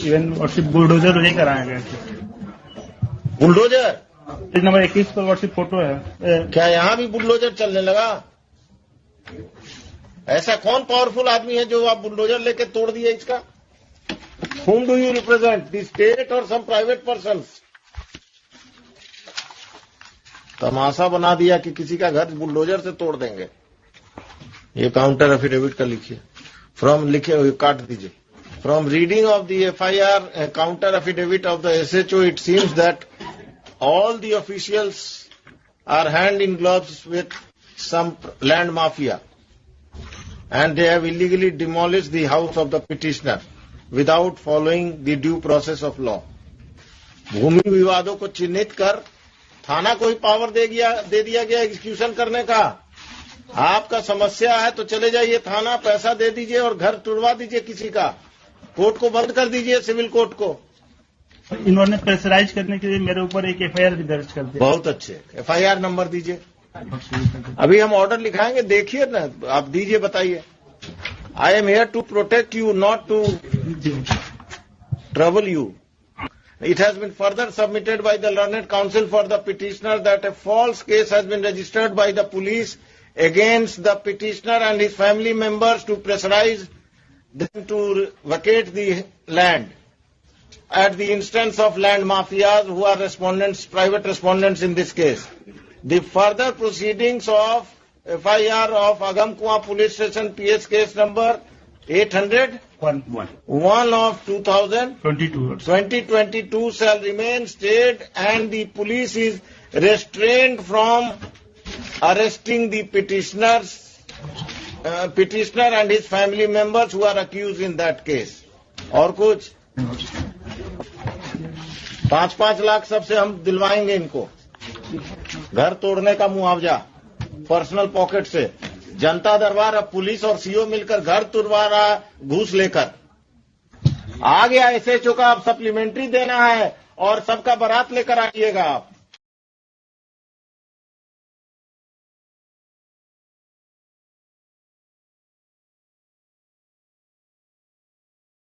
Even WhatsApp bulldozer लेकर आए गए। बुलडोजर पेज नंबर 21 पर व्हाट्सएप फोटो है। क्या यहाँ भी बुलडोजर चलने लगा? ऐसा कौन पावरफुल आदमी है जो आप बुलडोजर लेके तोड़ दिए इसका? Whom do you represent? The state or some private persons? तमाशा बना दिया कि किसी का घर बुलडोजर से तोड़ देंगे। ये काउंटर एफिडेविट का लिखिए। लिखे काट दीजिए। From reading of the FIR counter affidavit of the SHO, it seems that all the officials are hand in gloves with some land mafia, and they have illegally demolished the house of the petitioner without following the due process of law. भूमि विवादों को चिन्हित कर थाना को ही power दे दिया गया execution करने का। आपका समस्या है तो चले जाइए थाना, पैसा दे दीजिए और घर तुड़वा दीजिए किसी का। कोर्ट को बंद कर दीजिए, सिविल कोर्ट को। इन्होंने प्रेशराइज करने के लिए मेरे ऊपर एक एफआईआर भी दर्ज कर दिया। बहुत अच्छे, एफआईआर नंबर दीजिए। अभी हम ऑर्डर लिखाएंगे, देखिए ना, आप दीजिए, बताइए। I am here to protect you, not to trouble you. It has been further submitted by the learned counsel for the petitioner that a false case has been registered by the police against the petitioner and his family members to pressurize them to vacate the land at the instance of land mafias who are respondents, private respondents in this case. The further proceedings of FIR of Agamkuwa Police Station PS case number 801 of 2022 shall remain stayed, and the police is restrained from arresting the petitioner and his family members who are accused in that case. और कुछ 5-5 लाख सबसे हम दिलवाएंगे इनको, घर तोड़ने का मुआवजा personal pocket से। जनता दरबार अब पुलिस और सीओ मिलकर घर तुड़वा रहा घूस लेकर। आ गया एसएचओ का अब सप्लीमेंट्री देना है और सबका बारात लेकर आइएगा आप।